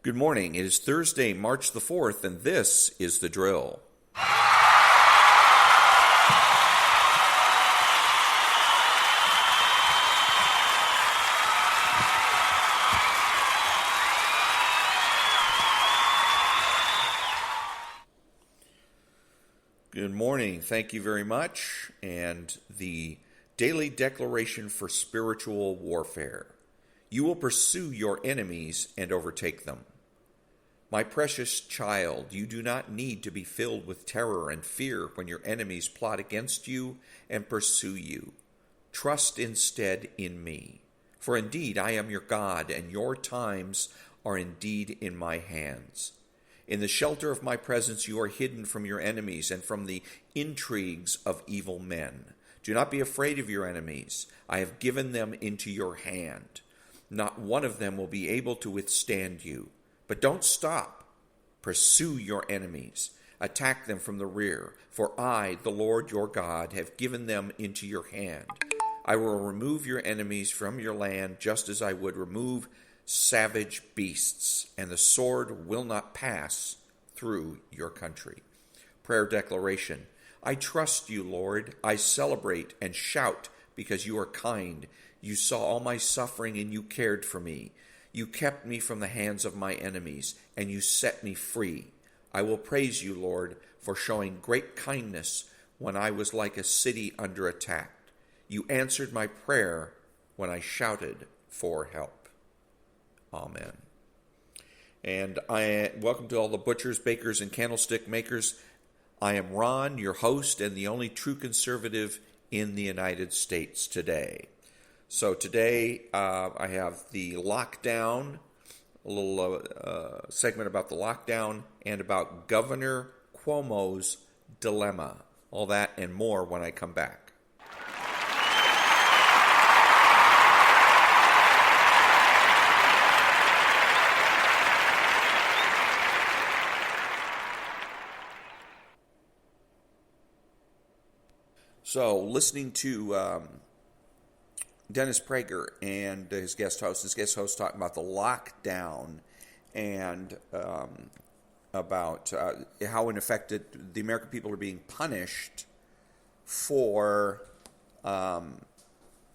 Good morning. It is Thursday, March the 4th, and this is The Drill. Good morning. Thank you very much. And the daily declaration for spiritual warfare. You will pursue your enemies and overtake them. My precious child, you do not need to be filled with terror and fear when your enemies plot against you and pursue you. Trust instead in me. For indeed I am your God, and your times are indeed in my hands. In the shelter of my presence you are hidden from your enemies and from the intrigues of evil men. Do not be afraid of your enemies. I have given them into your hand. Not one of them will be able to withstand you. But don't stop. Pursue your enemies. Attack them from the rear. For I, the Lord your God, have given them into your hand. I will remove your enemies from your land just as I would remove savage beasts, and the sword will not pass through your country. Prayer declaration. I trust you, Lord. I celebrate and shout because you are kind. You saw all my suffering and you cared for me. You kept me from the hands of my enemies, and you set me free. I will praise you, Lord, for showing great kindness when I was like a city under attack. You answered my prayer when I shouted for help. Amen. And welcome to all the butchers, bakers, and candlestick makers. I am Ron, your host, and the only true conservative in the United States today. So today I have the lockdown, a little segment about the lockdown, and about Governor Cuomo's dilemma. All that and more when I come back. So listening to Dennis Prager and his guest host talking about the lockdown and about how in effect the American people are being punished for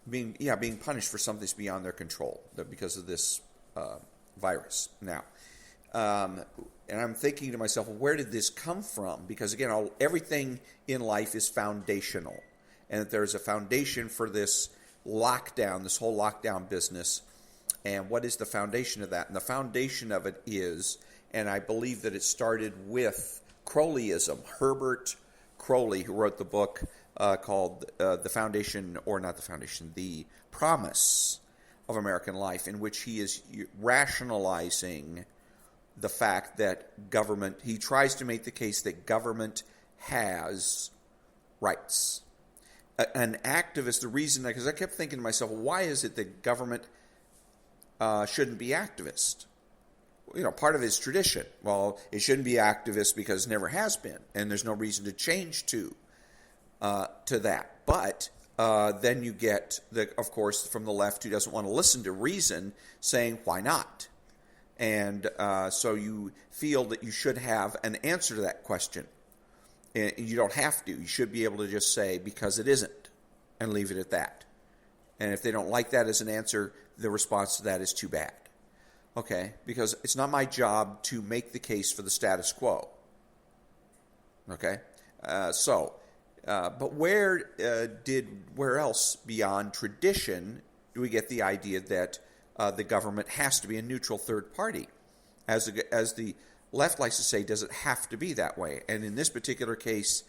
being punished for something that's beyond their control because of this virus. Now, and I'm thinking to myself, well, where did this come from? Because again, everything in life is foundational, and that there's a foundation for this lockdown, this whole lockdown business. And what is the foundation of that? And the foundation of it is, and I believe that it started with Crowleyism. Herbert Crowley, who wrote the book called The Promise of American Life, in which he is rationalizing the fact that government, he tries to make the case that government has rights. An activist, the reason, because I kept thinking to myself, why is it that government shouldn't be activist? You know, part of his tradition. Well, it shouldn't be activist because it never has been, and there's no reason to change to that. But then you get, of course, from the left who doesn't want to listen to reason, saying, why not? And so you feel that you should have an answer to that question. And you don't have to. You should be able to just say, because it isn't, and leave it at that. And if they don't like that as an answer, the response to that is too bad. Okay? Because it's not my job to make the case for the status quo. Okay? But where else beyond tradition do we get the idea that the government has to be a neutral third party? As the left likes to say, does it have to be that way? And in this particular case,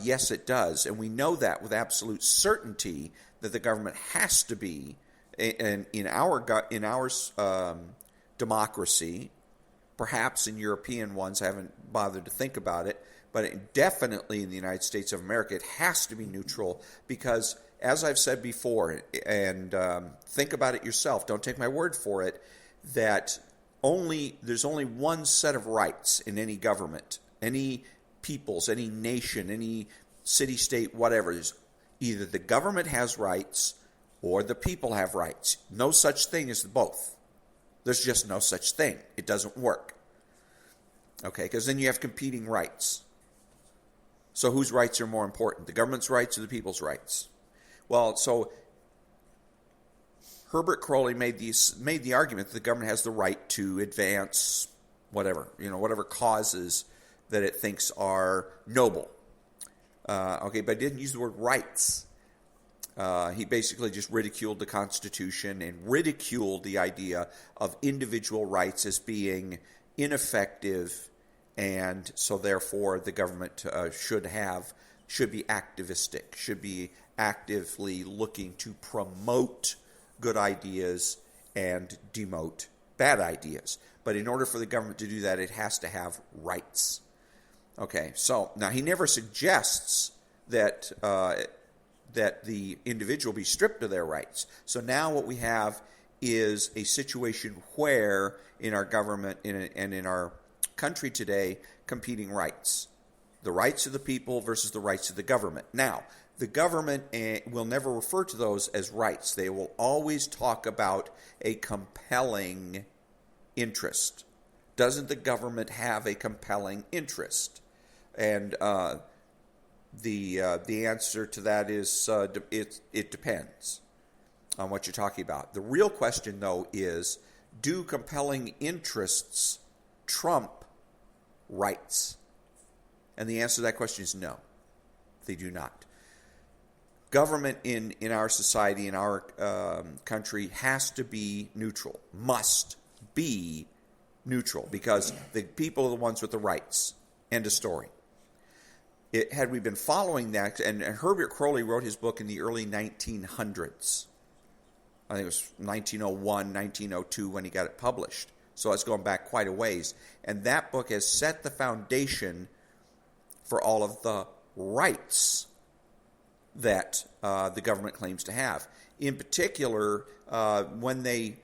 yes, it does. And we know that with absolute certainty that the government has to be, in our democracy, perhaps in European ones, I haven't bothered to think about it, but definitely in the United States of America, it has to be neutral because, as I've said before, and think about it yourself, don't take my word for it, that there's only one set of rights in any government, any peoples, any nation, any city, state, whatever. Either the government has rights or the people have rights. No such thing as both. There's just no such thing. It doesn't work. Okay, because then you have competing rights. So whose rights are more important, the government's rights or the people's rights? Well, so Herbert Crowley made the argument that the government has the right to advance whatever causes that it thinks are noble. But he didn't use the word rights. He basically just ridiculed the Constitution and ridiculed the idea of individual rights as being ineffective, and so therefore the government should be activistic, should be actively looking to promote good ideas and demote bad ideas. But in order for the government to do that, it has to have rights. Okay, so now he never suggests that the individual be stripped of their rights. So now what we have is a situation where in our government and in our country today, competing rights. The rights of the people versus the rights of the government. Now, the government will never refer to those as rights. They will always talk about a compelling interest. Doesn't the government have a compelling interest? And the answer to that is it depends on what you're talking about. The real question, though, is do compelling interests trump rights? And the answer to that question is no, they do not. Government in our society, in our country, has to be neutral, must be neutral, because the people are the ones with the rights. End of story. Had we been following that, and Herbert Crowley wrote his book in the early 1900s. I think it was 1901, 1902 when he got it published. So it's going back quite a ways. And that book has set the foundation for all of the rights that the government claims to have. In particular, when the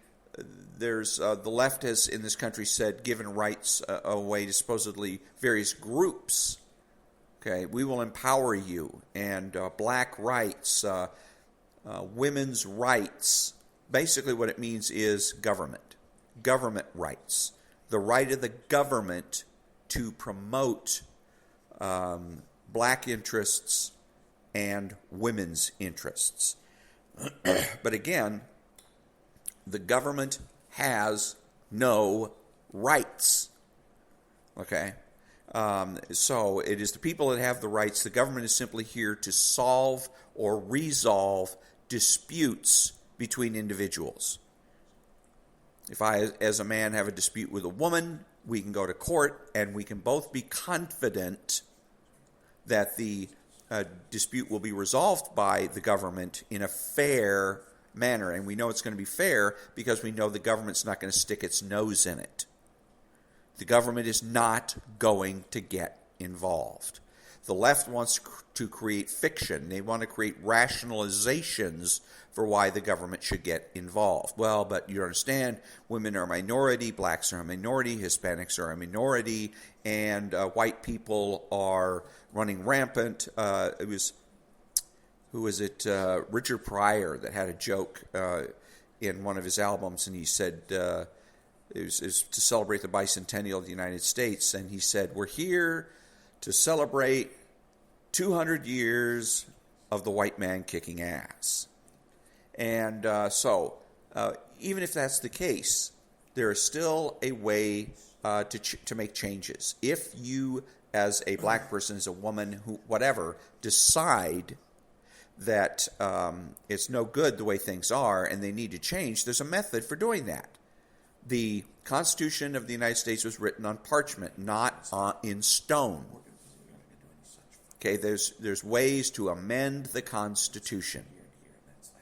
left has in this country said given rights away to supposedly various groups. Okay, we will empower you, and black rights, women's rights. Basically what it means is government rights. The right of the government to promote black interests and women's interests. But again, the government has no rights. Okay? So it is the people that have the rights. The government is simply here to solve or resolve disputes between individuals. If I, as a man, have a dispute with a woman, we can go to court and we can both be confident that the dispute will be resolved by the government in a fair manner. And we know it's going to be fair because we know the government's not going to stick its nose in it. The government is not going to get involved. The left wants to create fiction. They want to create rationalizations for why the government should get involved. Well, but you understand, women are a minority, blacks are a minority, Hispanics are a minority, and white people are running rampant. Richard Pryor that had a joke in one of his albums, and he said, it was to celebrate the bicentennial of the United States, and he said, we're here to celebrate 200 years of the white man kicking ass. And so even if that's the case, there is still a way to make changes. If you, as a black person, as a woman, whatever, decide that it's no good the way things are and they need to change, there's a method for doing that. The Constitution of the United States was written on parchment, not in stone. Okay, there's ways to amend the Constitution.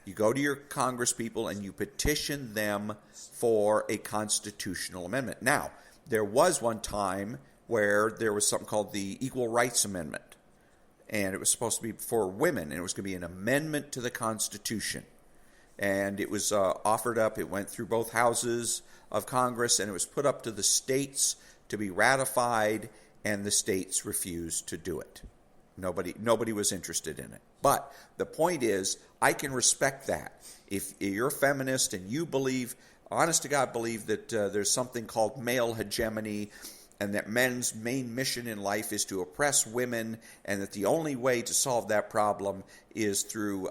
You go to your congresspeople and you petition them for a constitutional amendment. Now, there was one time where there was something called the Equal Rights Amendment, and it was supposed to be for women, and it was going to be an amendment to the Constitution. And it was offered up. It went through both houses of Congress, and it was put up to the states to be ratified, and the states refused to do it. Nobody was interested in it. But the point is, I can respect that. If you're a feminist and you believe honest to God believe that there's something called male hegemony, and that men's main mission in life is to oppress women, and that the only way to solve that problem is through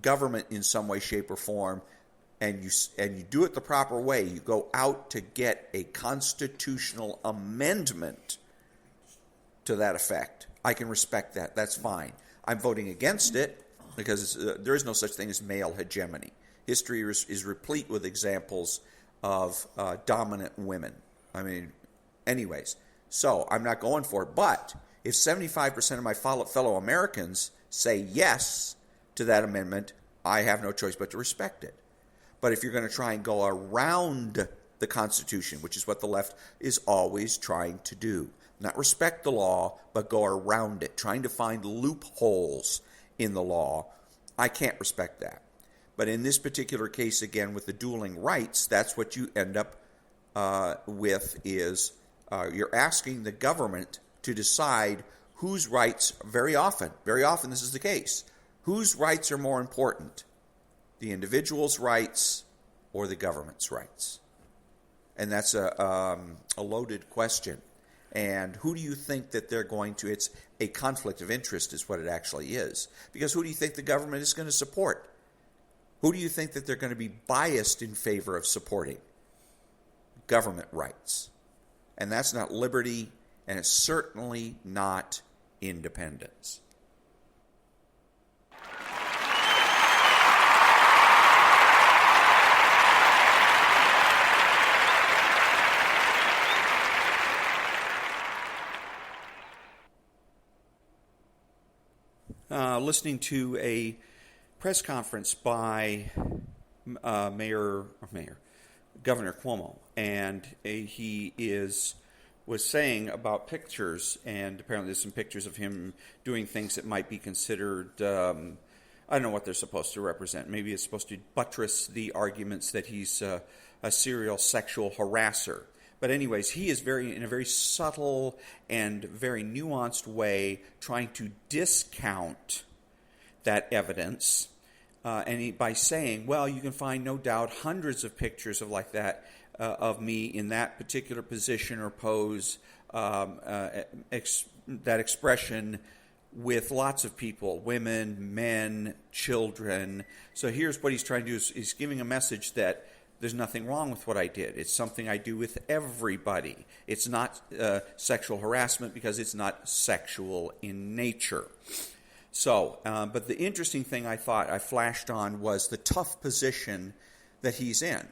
government in some way, shape, or form, and you do it the proper way. You go out to get a constitutional amendment to that effect. I can respect that. That's fine. I'm voting against it because there is no such thing as male hegemony. History is replete with examples of dominant women. I mean, anyways, so I'm not going for it. But if 75% of my fellow Americans say yes to that amendment, I have no choice but to respect it. But if you're going to try and go around the Constitution, which is what the left is always trying to do, not respect the law, but go around it, trying to find loopholes in the law, I can't respect that. But in this particular case, again, with the dueling rights, that's what you end up with is you're asking the government to decide whose rights, very often this is the case, whose rights are more important, the individual's rights or the government's rights? And that's a loaded question. And who do you think that they're going to, it's a conflict of interest is what it actually is. Because who do you think the government is going to support? Who do you think that they're going to be biased in favor of supporting? Government rights. And that's not liberty, and it's certainly not independence. Listening to a press conference by Governor Cuomo, and he was saying about pictures, and apparently there's some pictures of him doing things that might be considered, I don't know what they're supposed to represent. Maybe it's supposed to buttress the arguments that he's a serial sexual harasser. But anyways, he is in a very subtle and very nuanced way trying to discount that evidence, by saying, well, you can find no doubt hundreds of pictures of like that of me in that particular position or pose, that expression with lots of people, women, men, children. So here's what he's trying to do: is he's giving a message that there's nothing wrong with what I did. It's something I do with everybody. It's not sexual harassment because it's not sexual in nature. So, but the interesting thing I thought I flashed on was the tough position that he's in,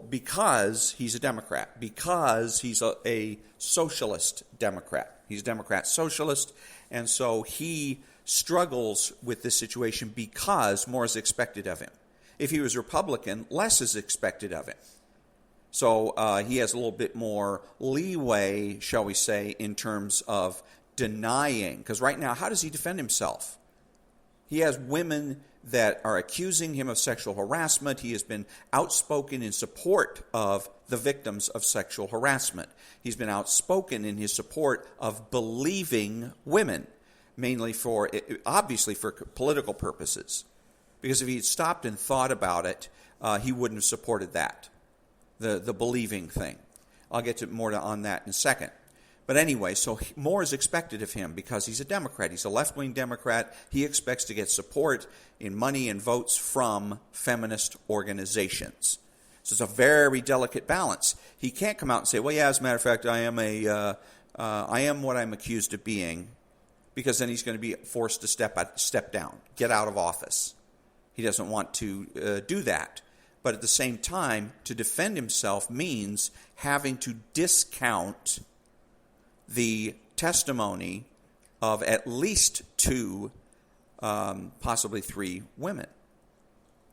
because he's a Democrat, because he's a socialist Democrat. He's a Democrat socialist, and so he struggles with this situation because more is expected of him. If he was Republican, less is expected of him. So he has a little bit more leeway, shall we say, in terms of denying. Because right now, how does he defend himself? He has women that are accusing him of sexual harassment. He has been outspoken in support of the victims of sexual harassment. He's been outspoken in his support of believing women, mainly obviously for political purposes. Because if he had stopped and thought about it, he wouldn't have supported that, the believing thing. I'll get to more on that in a second. But anyway, so more is expected of him because he's a Democrat. He's a left-wing Democrat. He expects to get support in money and votes from feminist organizations. So it's a very delicate balance. He can't come out and say, well, yeah, as a matter of fact, I am what I'm accused of being, because then he's going to be forced to step down, get out of office. He doesn't want to do that. But at the same time, to defend himself means having to discount the testimony of at least two, possibly three women.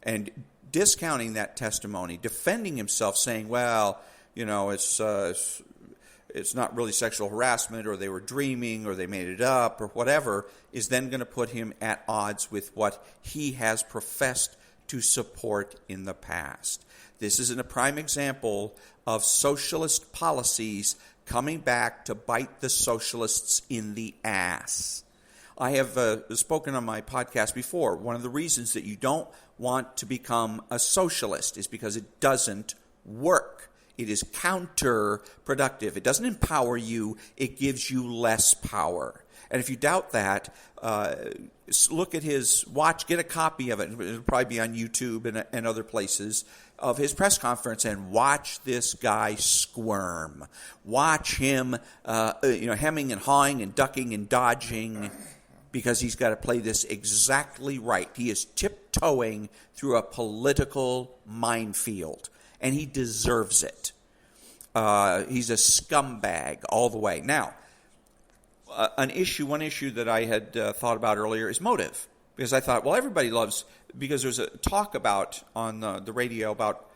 And discounting that testimony, defending himself, saying, well, you know, it's not really sexual harassment, or they were dreaming, or they made it up, or whatever, is then going to put him at odds with what he has professed to support in the past. This is a prime example of socialist policies coming back to bite the socialists in the ass. I have spoken on my podcast before. One of the reasons that you don't want to become a socialist is because it doesn't work. It is counterproductive. It doesn't empower you. It gives you less power. And if you doubt that, look at get a copy of it. It'll probably be on YouTube and other places, of his press conference, and watch this guy squirm. Watch him, hemming and hawing and ducking and dodging, because he's got to play this exactly right. He is tiptoeing through a political minefield, and he deserves it. He's a scumbag all the way. Now, one issue that I had thought about earlier is motive, because I thought, well, everybody loves, because there's a talk about on the radio about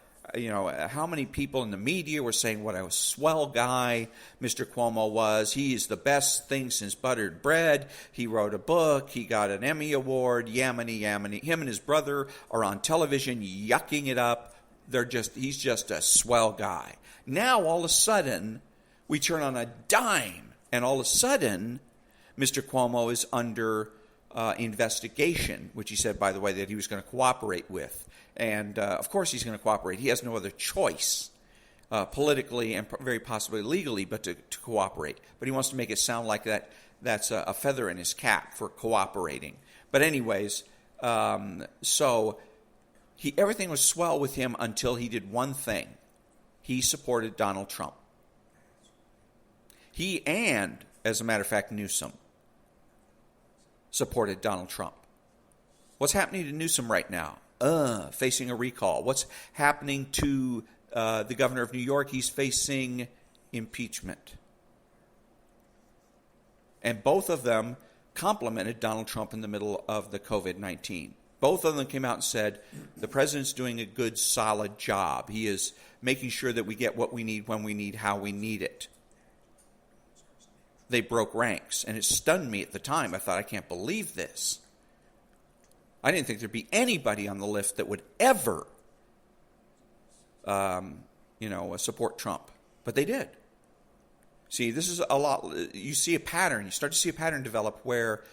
how many people in the media were saying what a swell guy Mr. Cuomo was. He's the best thing since buttered bread. He wrote a book. He got an Emmy Award. Yammy, yammy. Him and his brother are on television yucking it up. He's just a swell guy. Now, all of a sudden, we turn on a dime, and all of a sudden, Mr. Cuomo is under investigation, which he said, by the way, that he was going to cooperate with. And, of course, he's going to cooperate. He has no other choice politically and very possibly legally but to cooperate. But he wants to make it sound like that's a feather in his cap for cooperating. But anyways, so everything was swell with him until he did one thing. He supported Donald Trump. He and, as a matter of fact, Newsom supported Donald Trump. What's happening to Newsom right now? Facing a recall. What's happening to the governor of New York? He's facing impeachment. And both of them complimented Donald Trump in the middle of the COVID-19. Both of them came out and said, the president's doing a good, solid job. He is making sure that we get what we need, when we need, how we need it. They broke ranks, and it stunned me at the time. I thought, I can't believe this. I didn't think there'd be anybody on the list that would ever, support Trump. But they did. See, this is a lot. You see a pattern. You start to see a pattern develop where,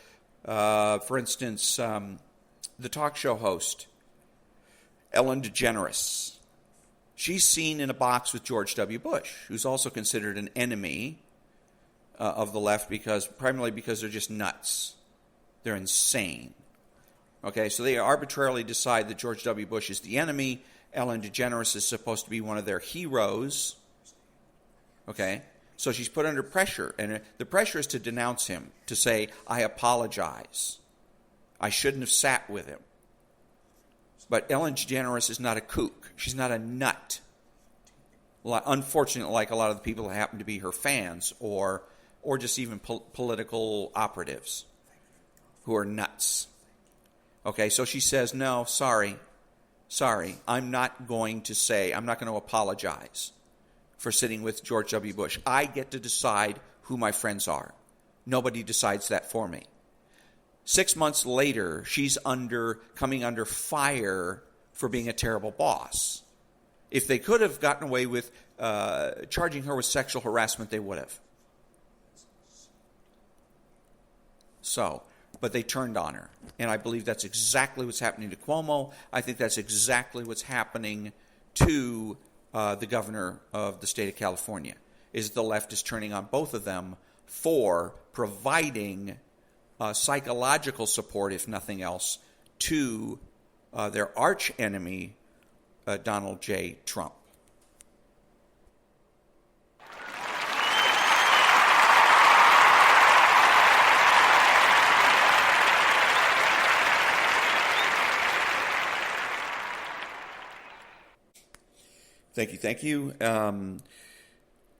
for instance, the talk show host, Ellen DeGeneres, she's seen in a box with George W. Bush, who's also considered an enemy of the left primarily because they're just nuts. They're insane. Okay, so they arbitrarily decide that George W. Bush is the enemy. Ellen DeGeneres is supposed to be one of their heroes. Okay, so she's put under pressure, and the pressure is to denounce him, to say, I apologize. I shouldn't have sat with him. But Ellen DeGeneres is not a kook. She's not a nut. Unfortunately, like a lot of the people that happen to be her fans or just even political operatives who are nuts. Okay, so she says, no, sorry, I'm not going to apologize for sitting with George W. Bush. I get to decide who my friends are. Nobody decides that for me. 6 months later, she's coming under fire for being a terrible boss. If they could have gotten away with charging her with sexual harassment, they would have. But they turned on her. And I believe that's exactly what's happening to Cuomo. I think that's exactly what's happening to the governor of the state of California, is the left is turning on both of them for providing psychological support, if nothing else, to their arch enemy, Donald J. Trump. Thank you.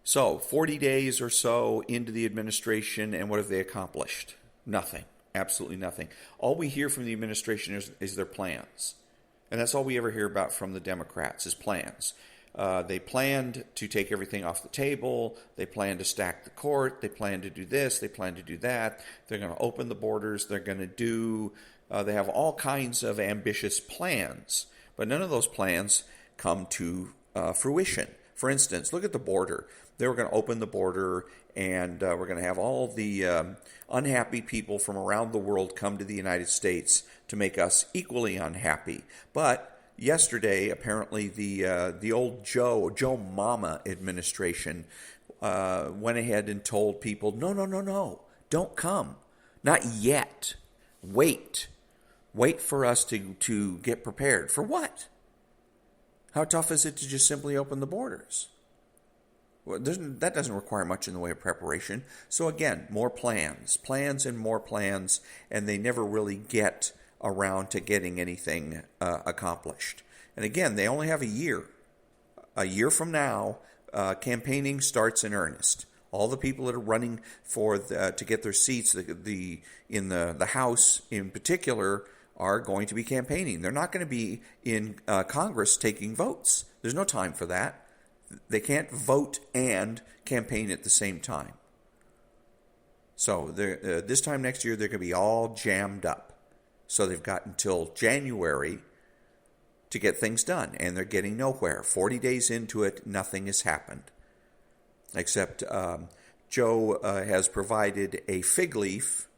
So 40 days or so into the administration, and what have they accomplished? Nothing. Absolutely nothing. All we hear from the administration is their plans. And that's all we ever hear about from the Democrats is plans. They planned to take everything off the table. They plan to stack the court. They plan to do this. They plan to do that. They're going to open the borders. They're going to they have all kinds of ambitious plans. But none of those plans come to fruition. For instance, look at the border. They were going to open the border, and we're going to have all the unhappy people from around the world come to the United States to make us equally unhappy. But yesterday, apparently, the old Joe Mama administration went ahead and told people, no, don't come. Not yet. Wait. Wait for us to get prepared. For what? How tough is it to just simply open the borders? Well, that doesn't require much in the way of preparation. So again, more plans and more plans, and they never really get around to getting anything accomplished. And again, they only have a year. A year from now, campaigning starts in earnest. All the people that are running to get their seats, in the House in particular, are going to be campaigning. They're not going to be in Congress taking votes. There's no time for that. They can't vote and campaign at the same time. So this time next year, they're going to be all jammed up. So they've got until January to get things done, and they're getting nowhere. 40 days into it, nothing has happened. Except Joe has provided a fig leaf.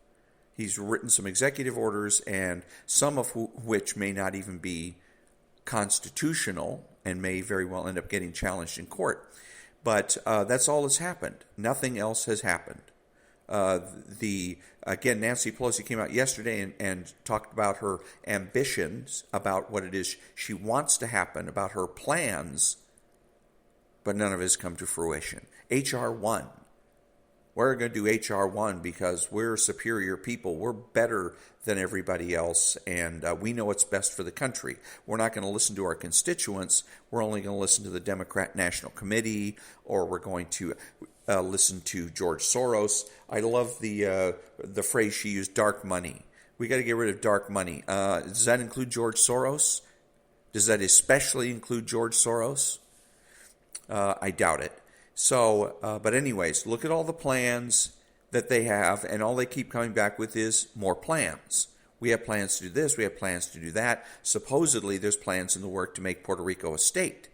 He's written some executive orders, and some of which may not even be constitutional and may very well end up getting challenged in court. But that's all that's happened. Nothing else has happened. Again, Nancy Pelosi came out yesterday and talked about her ambitions, about what it is she wants to happen, about her plans, but none of it has come to fruition. H.R. 1. We're going to do H.R. 1 because we're superior people. We're better than everybody else, and we know what's best for the country. We're not going to listen to our constituents. We're only going to listen to the Democrat National Committee, or we're going to listen to George Soros. I love the phrase she used, dark money. We got to get rid of dark money. Does that include George Soros? Does that especially include George Soros? I doubt it. So, but anyways, look at all the plans that they have, and all they keep coming back with is more plans. We have plans to do this, we have plans to do that. Supposedly, there's plans in the work to make Puerto Rico a state.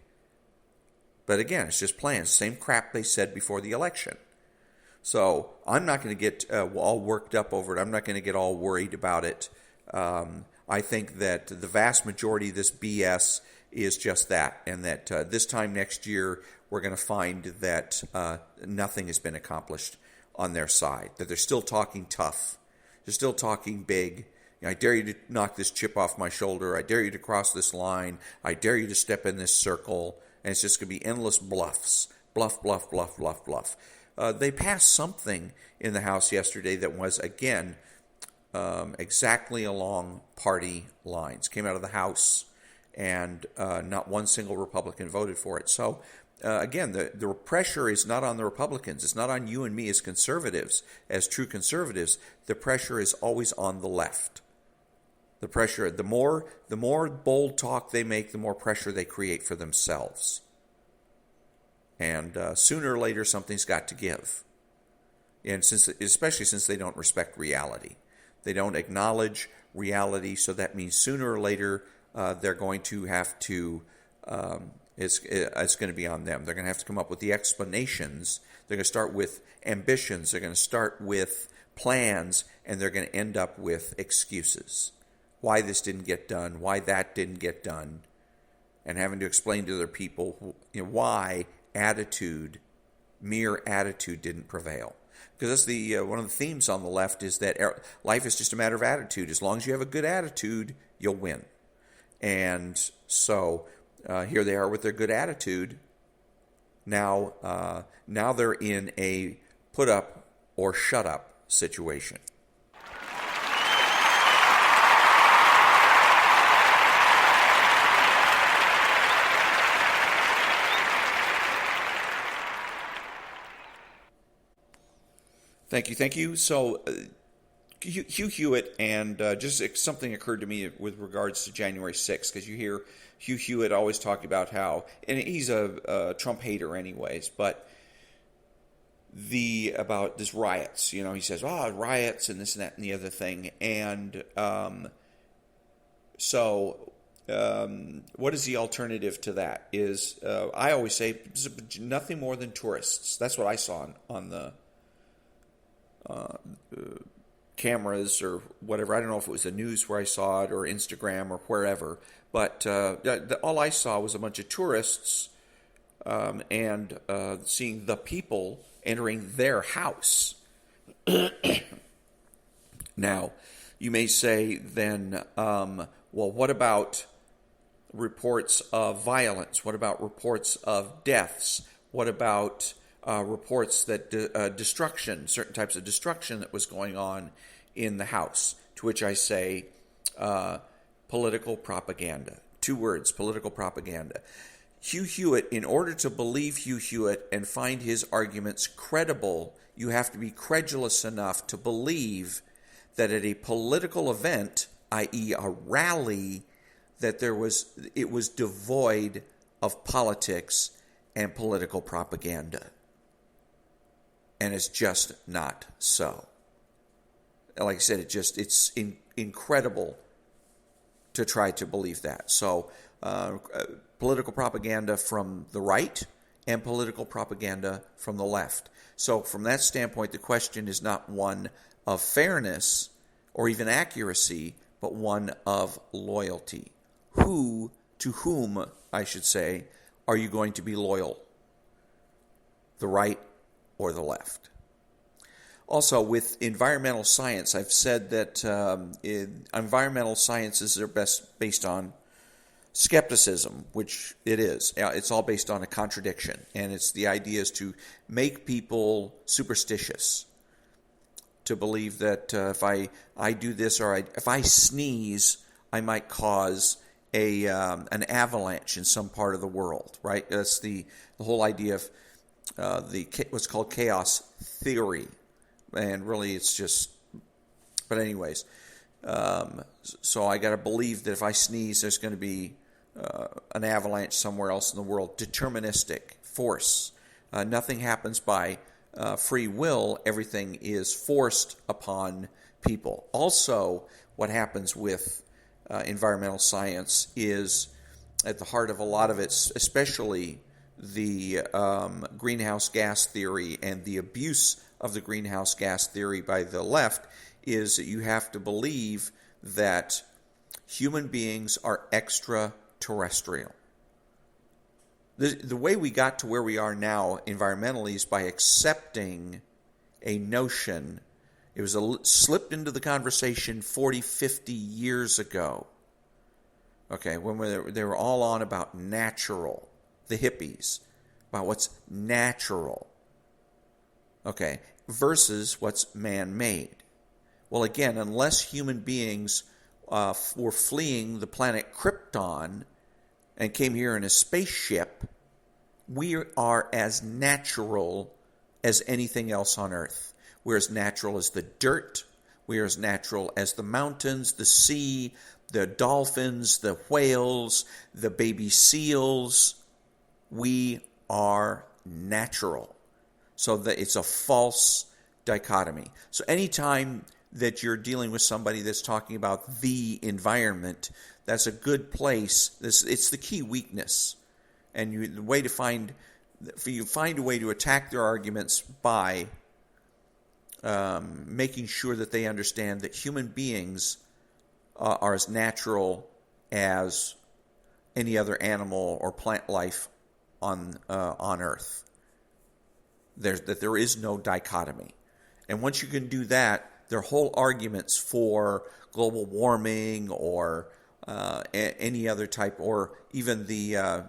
But again, it's just plans, same crap they said before the election. So, I'm not going to get all worked up over it. I'm not going to get all worried about it. I think that the vast majority of this BS is just that, and that this time next year, we're going to find that nothing has been accomplished on their side, that they're still talking tough. They're still talking big. I dare you to knock this chip off my shoulder. I dare you to cross this line. I dare you to step in this circle. And it's just going to be endless bluffs. Bluff, bluff, bluff, bluff, bluff. They passed something in the House yesterday that was, again, exactly along party lines. Came out of the House, and not one single Republican voted for it. So, again, the pressure is not on the Republicans. It's not on you and me as conservatives, as true conservatives. The pressure is always on the left. The pressure, the more bold talk they make, the more pressure they create for themselves. And sooner or later, something's got to give. And especially since they don't respect reality. They don't acknowledge reality, so that means sooner or later they're going to have to... It's going to be on them. They're going to have to come up with the explanations. They're going to start with ambitions. They're going to start with plans, and they're going to end up with excuses. Why this didn't get done, why that didn't get done, and having to explain to other people why mere attitude didn't prevail. Because that's one of the themes on the left is that life is just a matter of attitude. As long as you have a good attitude, you'll win. And so... here they are with their good attitude. Now they're in a put up or shut up situation. Thank you. So, Hugh Hewitt, and just something occurred to me with regards to January 6th, because you hear Hugh Hewitt always talking about how, and he's a Trump hater anyways, but about this riots, he says, riots and this and that and the other thing, and so what is the alternative to that? Is I always say nothing more than tourists. That's what I saw on the cameras or whatever. I don't know if it was the news where I saw it or Instagram or wherever, but all I saw was a bunch of tourists and seeing the people entering their house. Now, you may say then, well, what about reports of violence? What about reports of deaths? What about reports that destruction, certain types of destruction that was going on in the house? To which I say, political propaganda. 2 words, political propaganda. Hugh Hewitt, in order to believe Hugh Hewitt and find his arguments credible, you have to be credulous enough to believe that at a political event, i.e. a rally, that it was devoid of politics and political propaganda. And it's just not so. Like I said, it's incredible to try to believe that. So political propaganda from the right and political propaganda from the left. So from that standpoint, the question is not one of fairness or even accuracy, but one of loyalty. To whom, I should say, are you going to be loyal? The right or the left? Also, with environmental science, I've said that environmental sciences are best based on skepticism, which it is. It's all based on a contradiction, and it's the idea is to make people superstitious, to believe that if I do this or if I sneeze, I might cause an avalanche in some part of the world, right? That's the whole idea of what's called chaos theory, and really it's just. But anyways, so I got to believe that if I sneeze, there's going to be an avalanche somewhere else in the world. Deterministic force. Nothing happens by free will. Everything is forced upon people. Also, what happens with environmental science is at the heart of a lot of it, especially the greenhouse gas theory and the abuse of the greenhouse gas theory by the left, is that you have to believe that human beings are extraterrestrial. The way we got to where we are now environmentally is by accepting a notion. It was slipped into the conversation 40, 50 years ago. Okay, when they were all on about natural, the hippies, about what's natural. Okay, versus what's man-made. Well, again, unless human beings were fleeing the planet Krypton and came here in a spaceship, we are as natural as anything else on Earth. We're as natural as the dirt. We are as natural as the mountains, the sea, the dolphins, the whales, the baby seals. We are natural. So that it's a false dichotomy. So anytime that you're dealing with somebody that's talking about the environment, that's a good place. It's the key weakness. And you find a way to attack their arguments by making sure that they understand that human beings are as natural as any other animal or plant life on Earth. That there is no dichotomy. And once you can do that, their whole arguments for global warming or any other type, or even the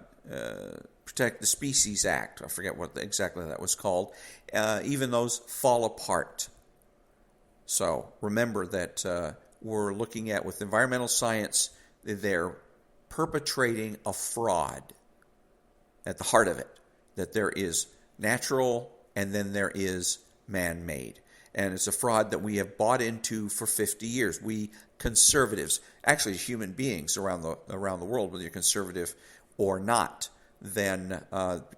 Protect the Species Act, I forget what exactly that was called, even those fall apart. So remember that we're looking at, with environmental science, they're perpetrating a fraud at the heart of it, that there is natural and then there is man-made. And it's a fraud that we have bought into for 50 years. We conservatives, actually human beings around the world, whether you're conservative or not, then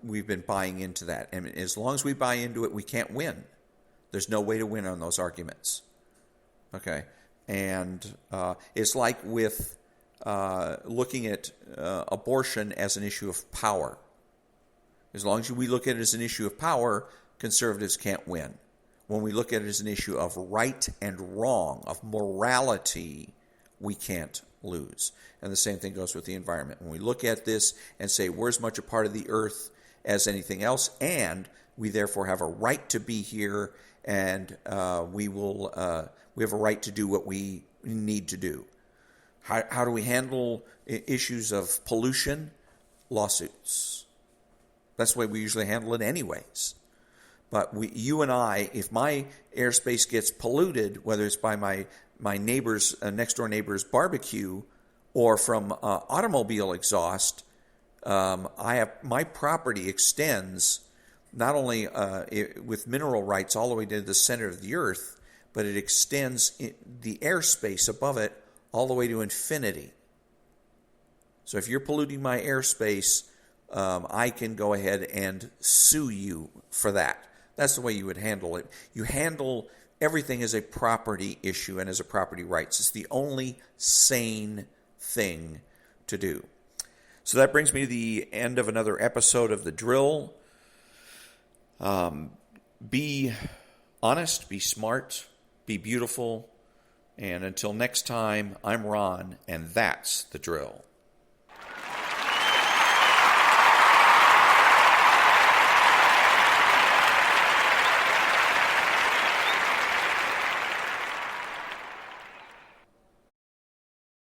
we've been buying into that. And as long as we buy into it, we can't win. There's no way to win on those arguments. Okay? And it's like with looking at abortion as an issue of power. As long as we look at it as an issue of power, conservatives can't win. When we look at it as an issue of right and wrong, of morality, we can't lose. And the same thing goes with the environment. When we look at this and say we're as much a part of the earth as anything else, and we therefore have a right to be here, and we have a right to do what we need to do. How do we handle issues of pollution? Lawsuits. That's the way we usually handle it anyways. But you and I, if my airspace gets polluted, whether it's by my neighbor's next door neighbor's barbecue or from automobile exhaust, my property extends not only with mineral rights all the way to the center of the earth, but it extends the airspace above it all the way to infinity. So if you're polluting my airspace, I can go ahead and sue you for that. That's the way you would handle it. You handle everything as a property issue and as a property rights. It's the only sane thing to do. So that brings me to the end of another episode of The Drill. Be honest, be smart, be beautiful. And until next time, I'm Ron, and that's The Drill.